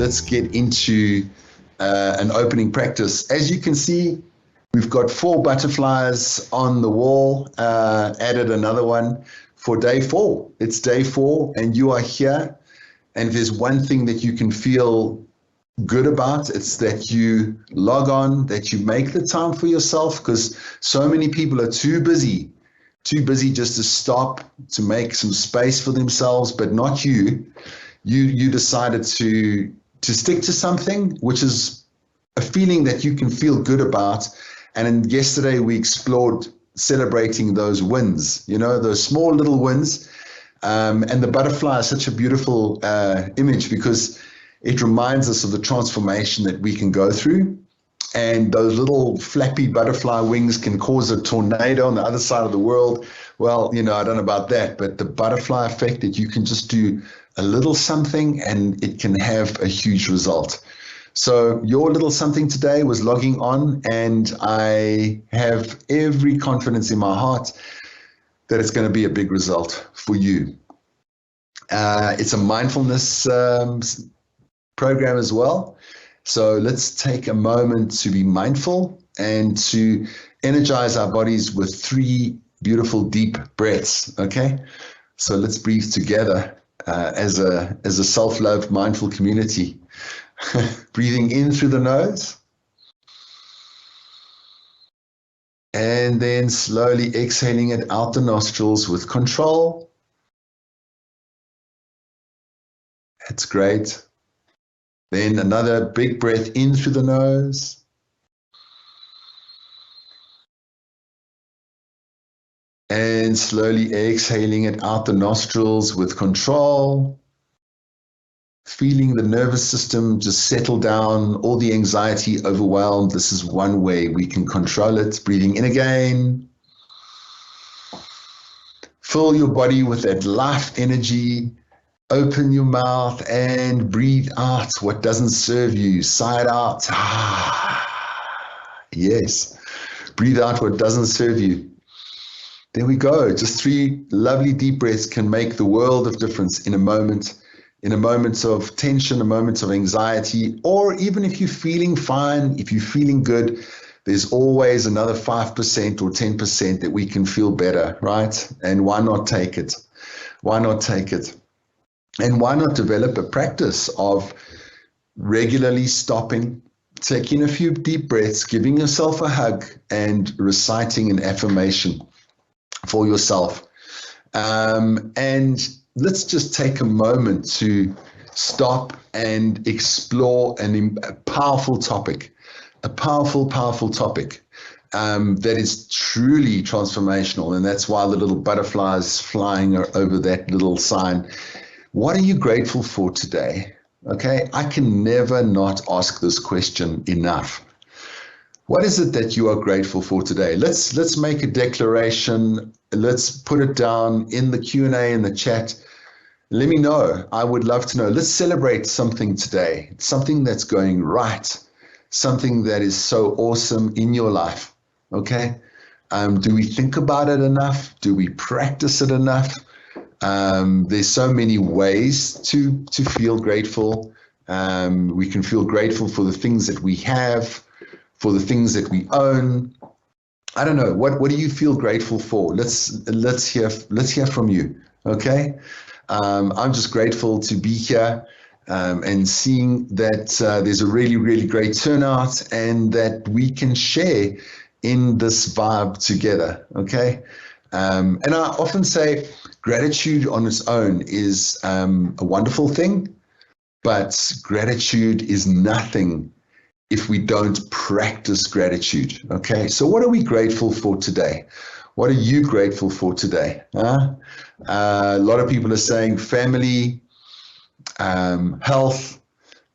let's get into an opening practice. As you can see, we've got 4 butterflies on the wall, added another one for day 4. It's day 4 and you are here. And if there's one thing that you can feel good about, it's that you log on, that you make the time for yourself, because so many people are too busy just to stop, to make some space for themselves, but not you. You decided to stick to something, which is a feeling that you can feel good about. And then yesterday we explored celebrating those wins, those small little wins. And the butterfly is such a beautiful image because it reminds us of the transformation that we can go through. And those little flappy butterfly wings can cause a tornado on the other side of the world. Well, I don't know about that, but the butterfly effect, that you can just do a little something and it can have a huge result. So your little something today was logging on, and I have every confidence in my heart that it's going to be a big result for you. It's a mindfulness program as well. So let's take a moment to be mindful and to energize our bodies with 3 beautiful deep breaths. Okay, so let's breathe together as a self-love mindful community. Breathing in through the nose, and then slowly exhaling it out the nostrils with control. That's great. Then another big breath in through the nose. And slowly exhaling it out the nostrils with control. Feeling the nervous system just settle down, all the anxiety overwhelmed. This is one way we can control it. Breathing in again. Fill your body with that life energy. Open your mouth and breathe out what doesn't serve you. Sigh it out. Yes. Breathe out what doesn't serve you. There we go. Just 3 lovely deep breaths can make the world of difference in a moment of tension, a moment of anxiety, or even if you're feeling fine, if you're feeling good, there's always another 5% or 10% that we can feel better, right? And why not take it? Why not take it? And why not develop a practice of regularly stopping, taking a few deep breaths, giving yourself a hug, and reciting an affirmation for yourself. And let's just take a moment to stop and explore a powerful topic, that is truly transformational. And that's why the little butterflies flying over that little sign. What are you grateful for today? Okay, I can never not ask this question enough. What is it that you are grateful for today? Let's make a declaration. Let's put it down in the Q&A in the chat. Let me know. I would love to know. Let's celebrate something today, something that's going right, something that is so awesome in your life. Okay? Do we think about it enough? Do we practice it enough? There's so many ways to feel grateful. We can feel grateful for the things that we have, for the things that we own. I don't know. What do you feel grateful for? Let's hear from you. Okay. I'm just grateful to be here and seeing that there's a really, really great turnout and that we can share in this vibe together. Okay. And I often say gratitude on its own is a wonderful thing, but gratitude is nothing if we don't practice gratitude. Okay, so what are we grateful for today? What are you grateful for today? A lot of people are saying family, health.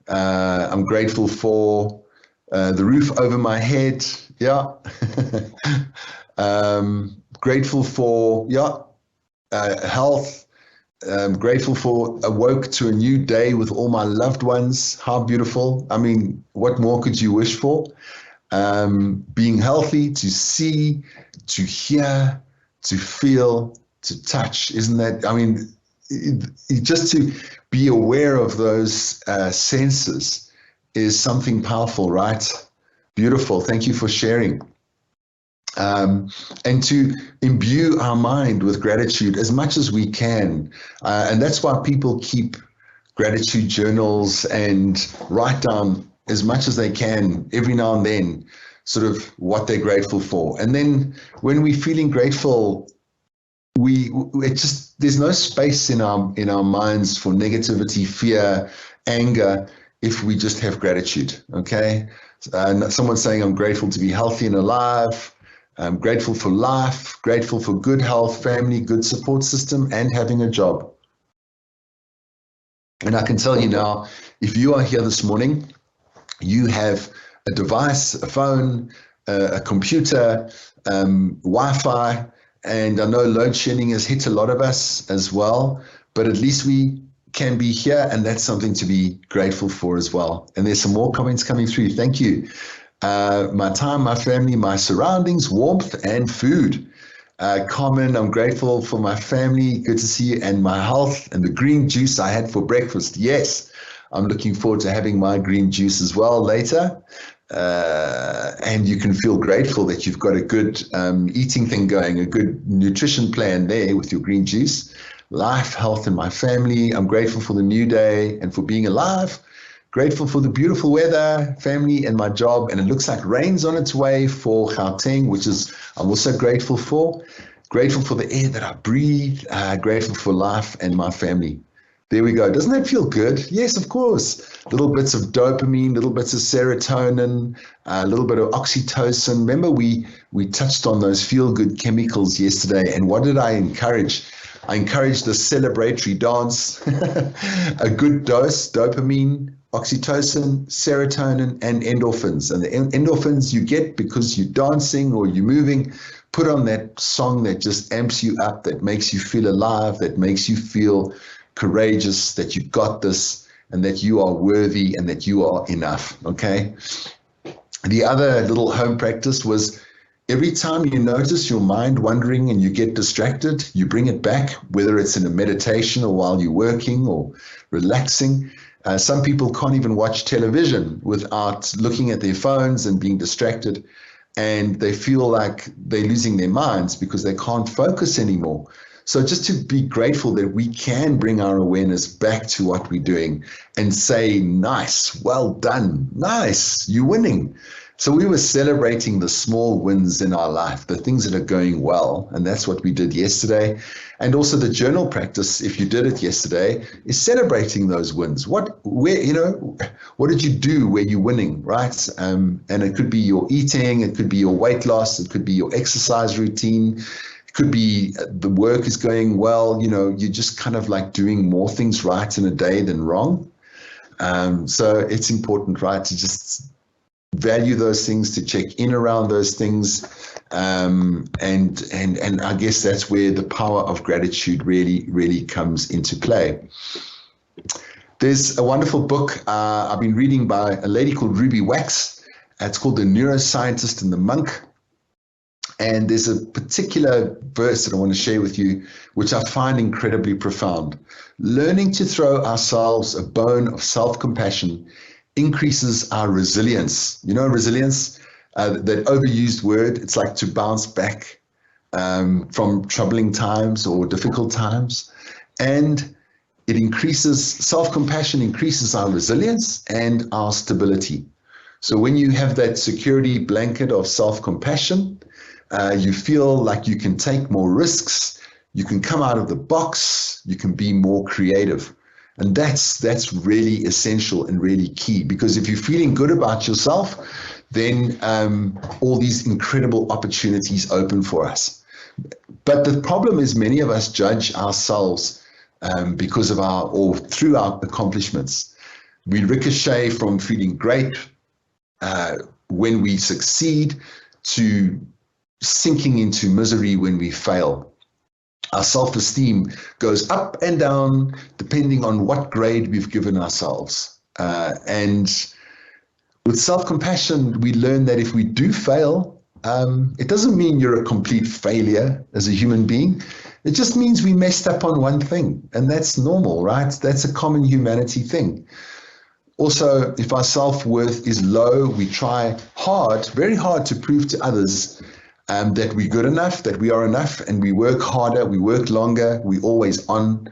I'm grateful for the roof over my head. Yeah. Grateful for health. Grateful for awoke to a new day with all my loved ones. How beautiful. I mean, what more could you wish for? Being healthy, to see, to hear, to feel, to touch. Isn't that, I mean, just to be aware of those senses is something powerful, right? Beautiful. Thank you for sharing. And to imbue our mind with gratitude as much as we can. And that's why people keep gratitude journals and write down as much as they can every now and then, sort of what they're grateful for. And then when we're feeling grateful, there's no space in our minds for negativity, fear, anger, if we just have gratitude. Okay. Someone's saying, I'm grateful to be healthy and alive. I'm grateful for life, grateful for good health, family, good support system, and having a job. And I can tell you now, if you are here this morning, you have a device, a phone, a computer, Wi-Fi, and I know load shedding has hit a lot of us as well, but at least we can be here, and that's something to be grateful for as well. And there's some more comments coming through. Thank you. My time, my family, my surroundings, warmth, and food. Carmen, I'm grateful for my family. Good to see you. And my health and the green juice I had for breakfast. Yes, I'm looking forward to having my green juice as well later. And you can feel grateful that you've got a good eating thing going, a good nutrition plan there with your green juice. Life, health, and my family. I'm grateful for the new day and for being alive. Grateful for the beautiful weather, family, and my job. And it looks like rain's on its way for Gauteng, which is I'm also grateful for. Grateful for the air that I breathe. Grateful for life and my family. There we go. Doesn't that feel good? Yes, of course. Little bits of dopamine, little bits of serotonin, a little bit of oxytocin. Remember, we touched on those feel-good chemicals yesterday. And what did I encourage? I encouraged the celebratory dance, a good dose, dopamine, oxytocin, serotonin, and endorphins. And the endorphins you get because you're dancing or you're moving. Put on that song that just amps you up, that makes you feel alive, that makes you feel courageous, that you got this, and that you are worthy and that you are enough, okay? The other little home practice was every time you notice your mind wandering and you get distracted, you bring it back, whether it's in a meditation or while you're working or relaxing. Some people can't even watch television without looking at their phones and being distracted, and they feel like they're losing their minds because they can't focus anymore. So just to be grateful that we can bring our awareness back to what we're doing and say, nice, well done, nice, you're winning. So we were celebrating the small wins in our life, the things that are going well. And that's what we did yesterday. And also the journal practice, if you did it yesterday, is celebrating those wins. What did you do where you're winning, right? And it could be your eating, it could be your weight loss, it could be your exercise routine. It could be the work is going well. You're just kind of like doing more things right in a day than wrong. So it's important, right, to just value those things, to check in around those things, and I guess that's where the power of gratitude really comes into play. There's a wonderful book I've been reading by a lady called Ruby Wax. It's called The Neuroscientist and the Monk. And there's a particular verse that I want to share with you, which I find incredibly profound. Learning to throw ourselves a bone of self-compassion increases our resilience. Resilience, that overused word, it's like to bounce back from troubling times or difficult times. And it increases, self-compassion increases our resilience and our stability. So when you have that security blanket of self-compassion, you feel like you can take more risks, you can come out of the box, you can be more creative. And that's really essential and really key, because if you're feeling good about yourself, then all these incredible opportunities open for us. But the problem is many of us judge ourselves because of through our accomplishments. We ricochet from feeling great when we succeed to sinking into misery when we fail. Our self-esteem goes up and down depending on what grade we've given ourselves. And with self-compassion, we learn that if we do fail, It doesn't mean you're a complete failure as a human being. It just means we messed up on one thing, and that's normal, right? That's a common humanity thing. Also, if our self-worth is low, we try hard, very hard, to prove to others that we're good enough, that we are enough, and we work harder, we work longer, we always on,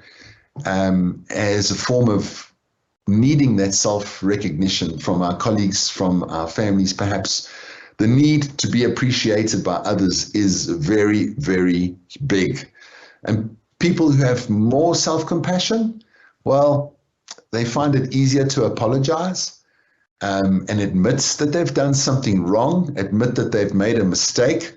as a form of needing that self-recognition from our colleagues, from our families, perhaps. The need to be appreciated by others is very, very big. And people who have more self-compassion, well, they find it easier to apologize and admit that they've done something wrong, admit that they've made a mistake.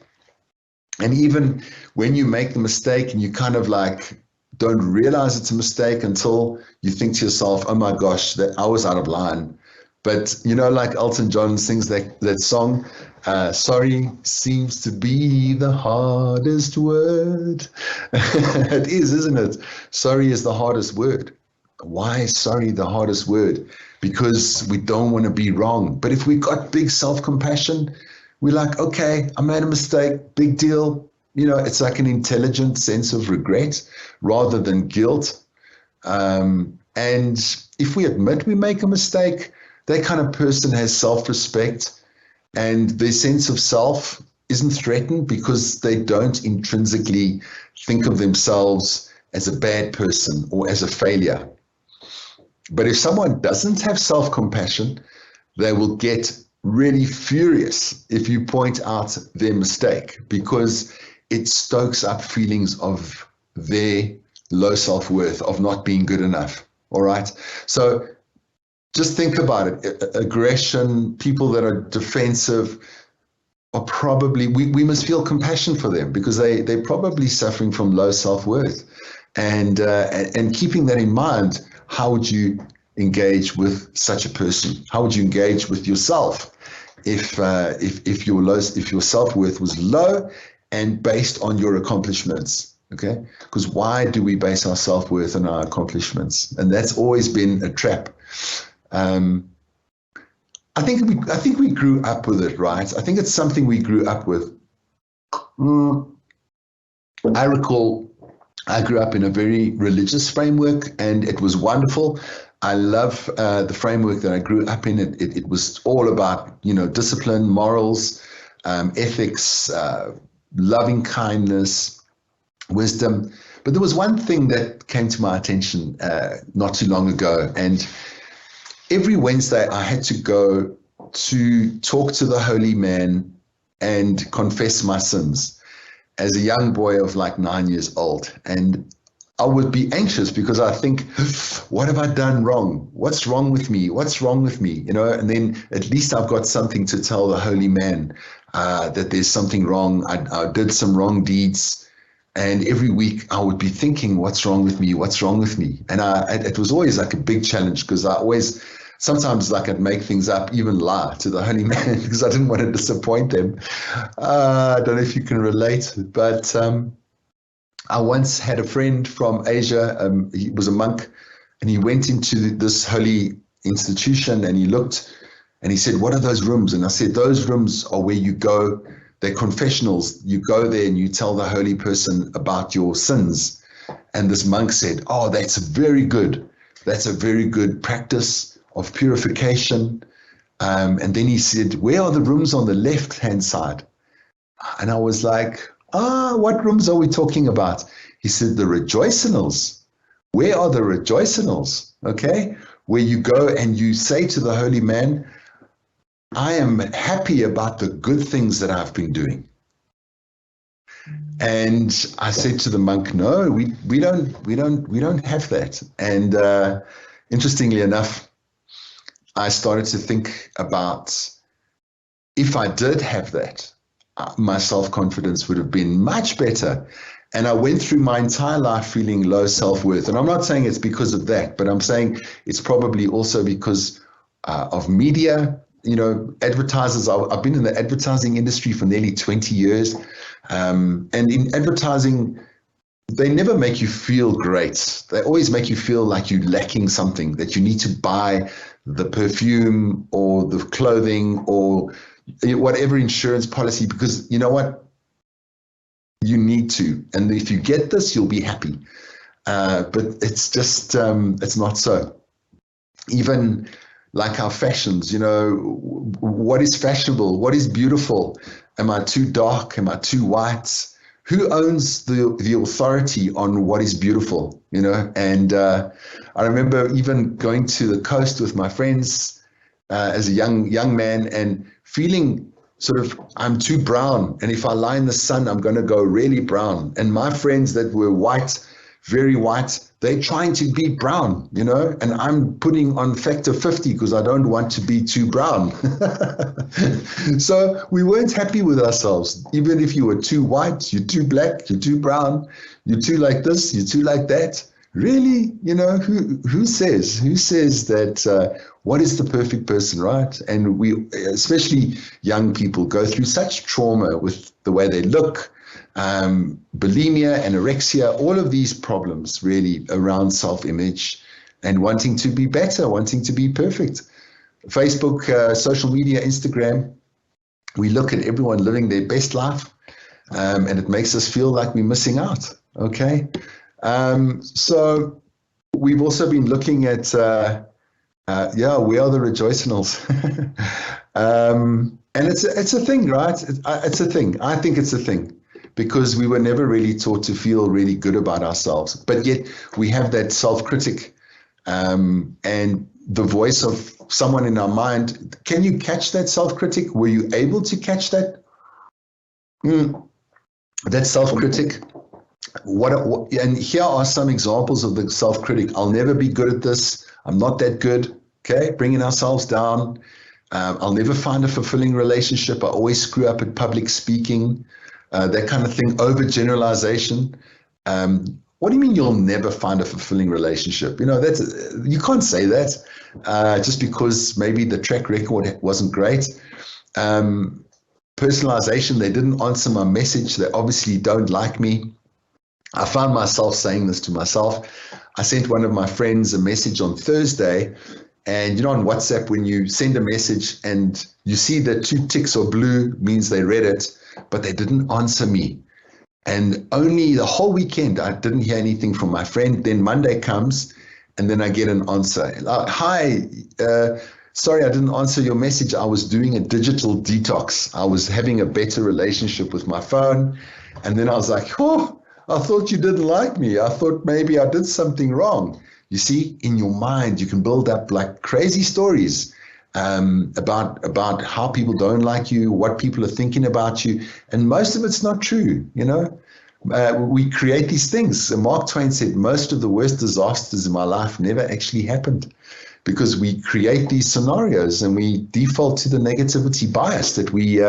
And even when you make the mistake and you kind of like don't realize it's a mistake until you think to yourself, oh my gosh, that I was out of line. But, you know, like Elton John sings that song, sorry seems to be the hardest word. It is, isn't it? Sorry is the hardest word. Why is sorry the hardest word? Because we don't want to be wrong. But if we got big self-compassion, we're like, okay, I made a mistake, big deal. You know, it's like an intelligent sense of regret rather than guilt. And if we admit we make a mistake, that kind of person has self-respect, and their sense of self isn't threatened because they don't intrinsically think of themselves as a bad person or as a failure. But if someone doesn't have self-compassion, they will get really furious if you point out their mistake, because it stokes up feelings of their low self-worth, of not being good enough. All right. So just think about it. Aggression, people that are defensive are probably, we must feel compassion for them because they're probably suffering from low self-worth. And keeping that in mind, how would you engage with such a person? How would you engage with yourself if your self-worth was low and based on your accomplishments? Okay, because why do we base our self-worth on our accomplishments? And that's always been a trap. I think we grew up with it, right? I think it's something we grew up with. I recall I grew up in a very religious framework, and it was wonderful. I love the framework that I grew up in. It was all about, you know, discipline, morals, ethics, loving kindness, wisdom. But there was one thing that came to my attention not too long ago, and every Wednesday I had to go to talk to the holy man and confess my sins as a young boy of like 9 years old. And I would be anxious because I think, what have I done wrong? What's wrong with me? What's wrong with me? You know, and then at least I've got something to tell the holy man that there's something wrong. I did some wrong deeds. And every week I would be thinking, what's wrong with me? What's wrong with me? And it was always like a big challenge because I always, sometimes like I'd make things up, even lie to the holy man because I didn't want to disappoint them. I don't know if you can relate, but I once had a friend from Asia. He was a monk, and he went into this holy institution and he looked and he said, what are those rooms? And I said, those rooms are where you go. They're confessionals. You go there and you tell the holy person about your sins. And this monk said, oh, that's very good. That's a very good practice of purification. And then he said, where are the rooms on the left-hand side? And I was like, what rooms are we talking about? He said, the rejoicinals. Where are the rejoicinals? Okay, where you go and you say to the holy man, I am happy about the good things that I've been doing. And I said to the monk, no, we don't have that. And interestingly enough, I started to think about if I did have that, my self-confidence would have been much better. And I went through my entire life feeling low self-worth. And I'm not saying it's because of that, but I'm saying it's probably also because of media. You know, advertisers, I've been in the advertising industry for nearly 20 years. And in advertising, they never make you feel great. They always make you feel like you're lacking something, that you need to buy the perfume or the clothing or whatever insurance policy, because you know what? You need to. And if you get this, you'll be happy. But it's just, it's not so. Even like our fashions, what is fashionable? What is beautiful? Am I too dark? Am I too white? Who owns the authority on what is beautiful? And I remember even going to the coast with my friends as a young man and feeling sort of, I'm too brown. And if I lie in the sun, I'm going to go really brown. And my friends that were white, very white, they're trying to be brown, and I'm putting on factor 50 because I don't want to be too brown. So we weren't happy with ourselves. Even if you were too white, you're too black, you're too brown, you're too like this, you're too like that. Really, who says that what is the perfect person, right? And we, especially young people, go through such trauma with the way they look, bulimia, anorexia, all of these problems really around self-image and wanting to be better, wanting to be perfect. Facebook, social media, Instagram, we look at everyone living their best life, and it makes us feel like we're missing out, okay? So we've also been looking at, we are the rejoicinals. And it's a thing, right? It's a thing. I think it's a thing because we were never really taught to feel really good about ourselves. But yet we have that self-critic and the voice of someone in our mind. Can you catch that self-critic? Were you able to catch that? That self-critic? And here are some examples of the self-critic. I'll never be good at this. I'm not that good. Okay, bringing ourselves down. I'll never find a fulfilling relationship. I always screw up at public speaking. That kind of thing. Overgeneralization. What do you mean you'll never find a fulfilling relationship? You can't say that just because maybe the track record wasn't great. Personalization. They didn't answer my message. They obviously don't like me. I found myself saying this to myself. I sent one of my friends a message on Thursday, and on WhatsApp, when you send a message and you see that 2 ticks are blue, means they read it, but they didn't answer me. And only the whole weekend, I didn't hear anything from my friend. Then Monday comes, and then I get an answer. Hi, sorry, I didn't answer your message. I was doing a digital detox. I was having a better relationship with my phone. And then I was like, I thought you didn't like me. I thought maybe I did something wrong. You see, in your mind, you can build up like crazy stories about how people don't like you, what people are thinking about you. And most of it's not true, We create these things. Mark Twain said, most of the worst disasters in my life never actually happened because we create these scenarios and we default to the negativity bias that we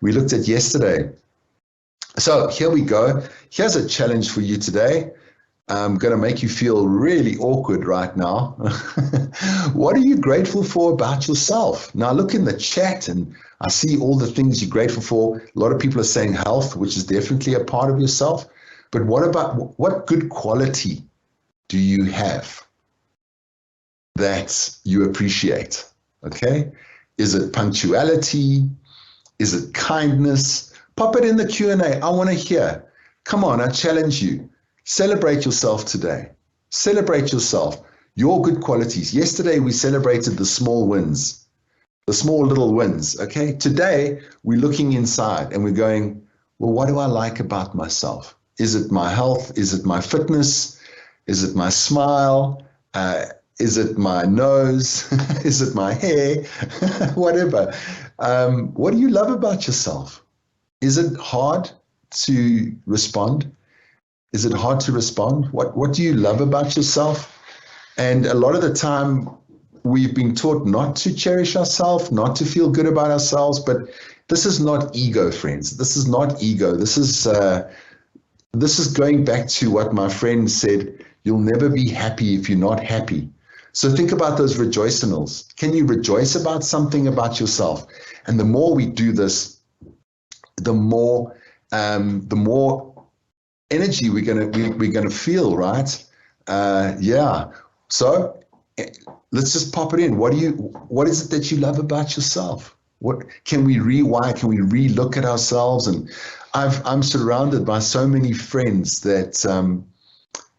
looked at yesterday. So here we go. Here's a challenge for you today. I'm going to make you feel really awkward right now. What are you grateful for about yourself? Now look in the chat and I see all the things you're grateful for. A lot of people are saying health, which is definitely a part of yourself. But what good quality do you have that you appreciate? Okay. Is it punctuality? Is it kindness? Pop it in the Q&A. I want to hear. Come on, I challenge you. Celebrate yourself today. Celebrate yourself, your good qualities. Yesterday, we celebrated the small wins, the small little wins, okay? Today, we're looking inside and we're going, well, what do I like about myself? Is it my health? Is it my fitness? Is it my smile? Is it my nose? Is it my hair? Whatever. What do you love about yourself? Is it hard to respond? Is it hard to respond? What do you love about yourself? And a lot of the time, we've been taught not to cherish ourselves, not to feel good about ourselves. But this is not ego, friends. This is not ego. This is going back to what my friend said. You'll never be happy if you're not happy. So think about those rejoicinals. Can you rejoice about something about yourself? And the more we do this, the more energy we're gonna feel, right? So let's just pop it in. What is it that you love about yourself? What can we rewire? Can we relook at ourselves? And I'm surrounded by so many friends that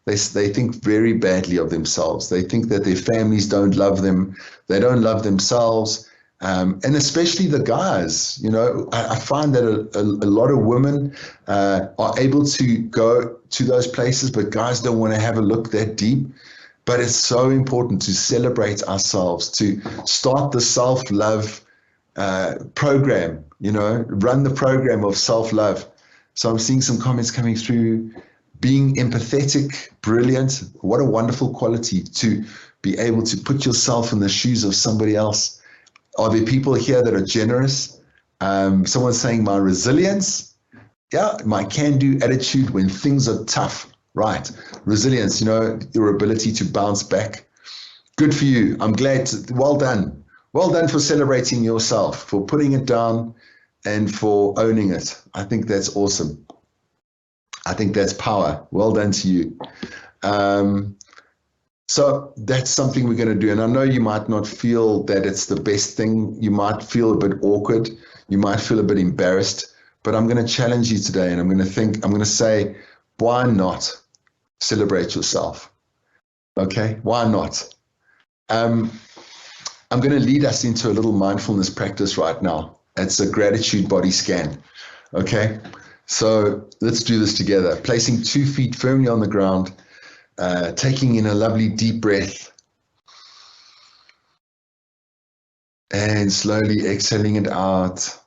they think very badly of themselves. They think that their families don't love them. They don't love themselves. And especially the guys, I find that a lot of women are able to go to those places, but guys don't want to have a look that deep. But it's so important to celebrate ourselves, to start the self-love program, run the program of self-love. So I'm seeing some comments coming through. Being empathetic, brilliant. What a wonderful quality to be able to put yourself in the shoes of somebody else. Are there people here that are generous? Someone's saying my resilience. Yeah, my can-do attitude when things are tough. Right. Resilience, your ability to bounce back. Good for you. I'm glad. Well done. Well done for celebrating yourself, for putting it down and for owning it. I think that's awesome. I think that's power. Well done to you. So that's something we're going to do. And I know you might not feel that it's the best thing. You might feel a bit awkward. You might feel a bit embarrassed. But I'm going to challenge you today. And I'm going to say, why not celebrate yourself? Okay, why not? I'm going to lead us into a little mindfulness practice right now. It's a gratitude body scan. Okay, so let's do this together. Placing 2 feet firmly on the ground, taking in a lovely deep breath, and slowly exhaling it out.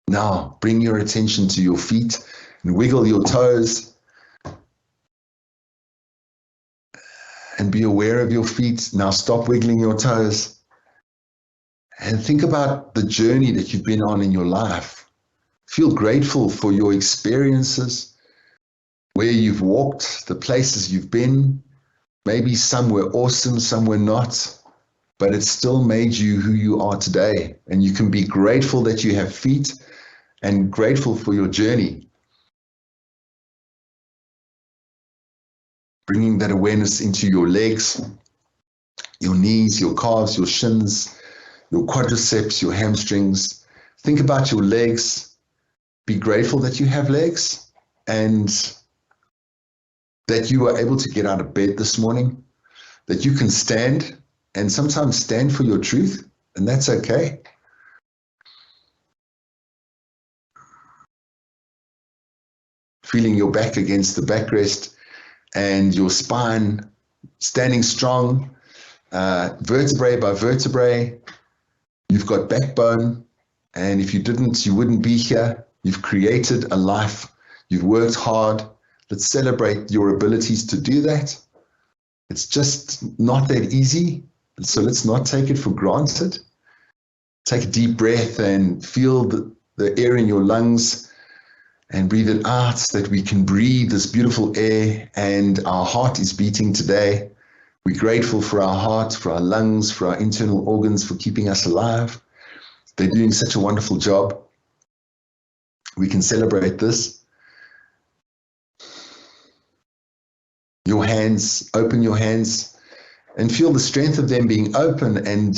Now, bring your attention to your feet and wiggle your toes. And be aware of your feet. Now stop wiggling your toes. And think about the journey that you've been on in your life. Feel grateful for your experiences, where you've walked, the places you've been. Maybe some were awesome, some were not. But it still made you who you are today. And you can be grateful that you have feet and grateful for your journey. Bringing that awareness into your legs, your knees, your calves, your shins, your quadriceps, your hamstrings. Think about your legs. Be grateful that you have legs and that you were able to get out of bed this morning, that you can stand and sometimes stand for your truth, and that's okay. Feeling your back against the backrest and your spine standing strong, vertebrae by vertebrae. You've got backbone, and if you didn't, you wouldn't be here. You've created a life. You've worked hard. Let's celebrate your abilities to do that. It's just not that easy, so let's not take it for granted. Take a deep breath and feel the air in your lungs and breathe it out, so that we can breathe this beautiful air, and our heart is beating today. We're grateful for our heart, for our lungs, for our internal organs, for keeping us alive. They're doing such a wonderful job. We can celebrate this. Your hands, open your hands and feel the strength of them being open, and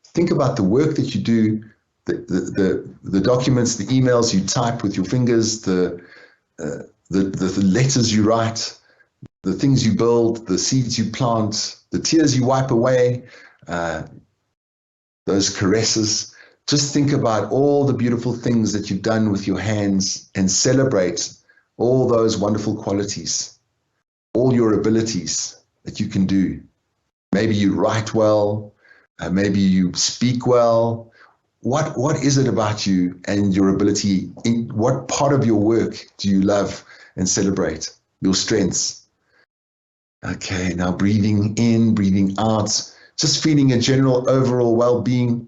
think about the work that you do, the documents, the emails you type with your fingers, the letters you write, the things you build, the seeds you plant, the tears you wipe away, those caresses. Just think about all the beautiful things that you've done with your hands and celebrate all those wonderful qualities, all your abilities that you can do. Maybe you write well, maybe you speak well. What is it about you and your ability? In what part of your work do you love and celebrate? Your strengths. Okay, now breathing in, breathing out, just feeling a general overall well-being,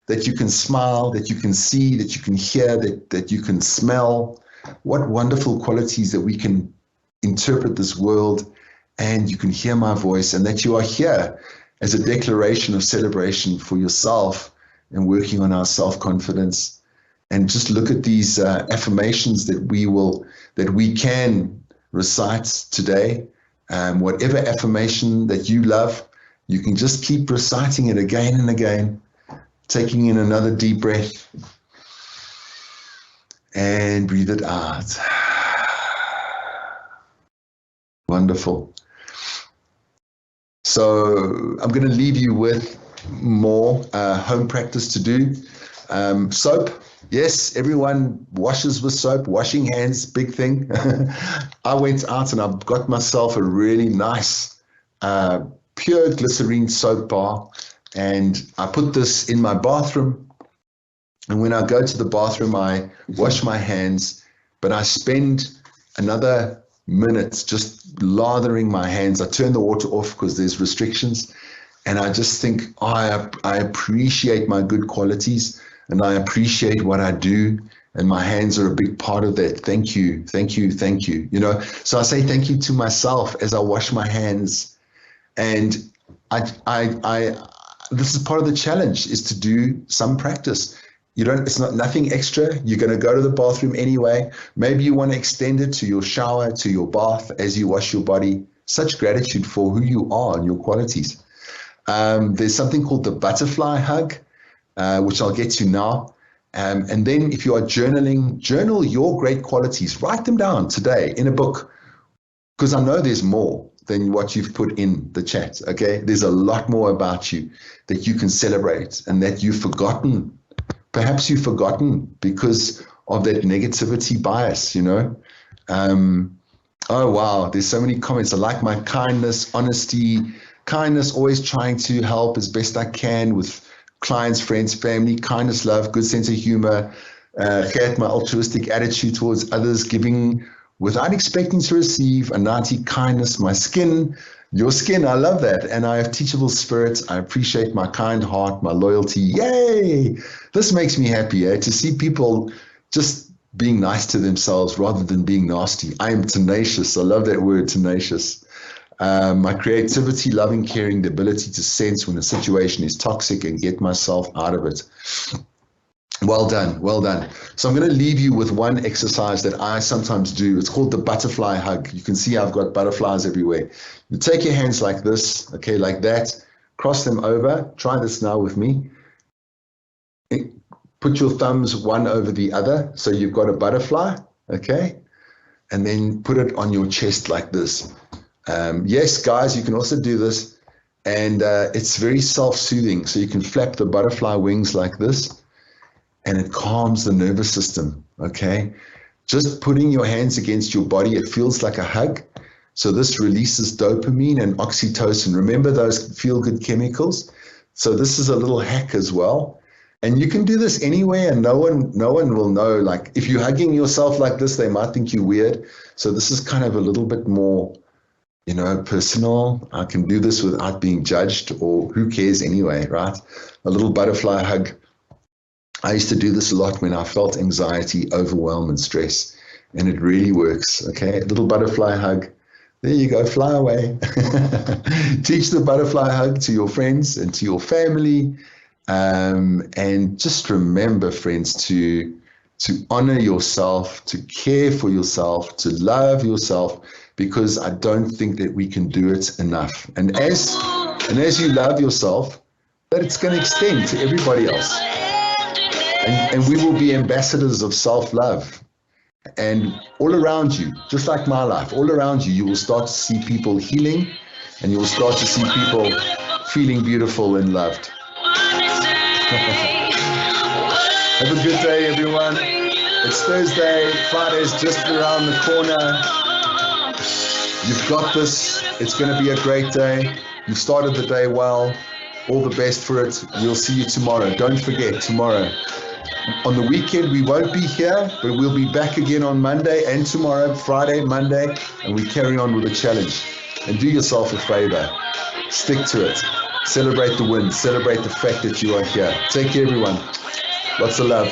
that you can smile, that you can see, that you can hear, that you can smell. What wonderful qualities that we can interpret this world, and you can hear my voice, and that you are here as a declaration of celebration for yourself and working on our self-confidence. And just look at these affirmations that we can recite today. Whatever affirmation that you love, You can just keep reciting it again and again, taking in another deep breath, and breathe it out. Wonderful. So I'm going to leave you with more home practice to do. Soap. Yes, everyone washes with soap. Washing hands, big thing. I went out and I got myself a really nice pure glycerine soap bar, and I put this in my bathroom. And when I go to the bathroom, I wash my hands, but I spend another minute just lathering my hands. I turn the water off because there's restrictions, and I just think, I appreciate my good qualities, and I appreciate what I do, and my hands are a big part of that. Thank you, thank you, thank you. You know, so I say thank you to myself as I wash my hands, and this is part of the challenge, is to do some practice. It's not nothing extra. You're going to go to the bathroom anyway. Maybe you want to extend it to your shower, to your bath as you wash your body. Such gratitude for who you are and your qualities. There's something called the butterfly hug, which I'll get to now. And then if you are journaling, journal your great qualities. Write them down today in a book, because I know there's more than what you've put in the chat, okay? There's a lot more about you that you can celebrate and that you've forgotten. Perhaps you've forgotten because of that negativity bias, you know? Oh, wow, there's so many comments. I like my kindness, honesty, always trying to help as best I can with clients, friends, family, kindness, love, good sense of humor, my altruistic attitude towards others, giving without expecting to receive, a naughty kindness, my skin, your skin, I love that. And I have teachable spirit. I appreciate my kind heart, my loyalty. Yay! This makes me happy, to see people just being nice to themselves rather than being nasty. I am tenacious. I love that word, tenacious. My creativity, loving, caring, the ability to sense when a situation is toxic and get myself out of it. Well done, well done. So I'm going to leave you with one exercise that I sometimes do. It's called the butterfly hug. You can see I've got butterflies everywhere. You take your hands like this, okay, like that. Cross them over. Try this now with me. Put your thumbs one over the other, so you've got a butterfly, okay? And then put it on your chest like this. Yes, guys, you can also do this. And it's very self-soothing. So you can flap the butterfly wings like this, and it calms the nervous system, okay? Just putting your hands against your body, it feels like a hug. So this releases dopamine and oxytocin. Remember those feel-good chemicals? So this is a little hack as well. And you can do this anywhere, and no one will know. Like, if you're hugging yourself like this, they might think you're weird. So this is kind of a little bit more, personal. I can do this without being judged, or who cares anyway, right? A little butterfly hug. I used to do this a lot when I felt anxiety, overwhelm, and stress, and it really works, okay? A little butterfly hug. There you go, fly away. Teach the butterfly hug to your friends and to your family. And just remember, friends, to honor yourself, to care for yourself, to love yourself, because I don't think that we can do it enough. And as you love yourself, that it's going to extend to everybody else. And we will be ambassadors of self-love. And all around you, just like my life, all around you, you will start to see people healing, and you will start to see people feeling beautiful and loved. Have a good day, everyone. It's Thursday. Friday's just around the corner. You've got this. It's going to be a great day. You've started the day well. All the best for it. We'll see you tomorrow. Don't forget, tomorrow. On the weekend, we won't be here, but we'll be back again on Monday and tomorrow, Friday, Monday, and we carry on with the challenge. And do yourself a favor. Stick to it. Celebrate the win. Celebrate the fact that you are here. Take care, everyone. Lots of love.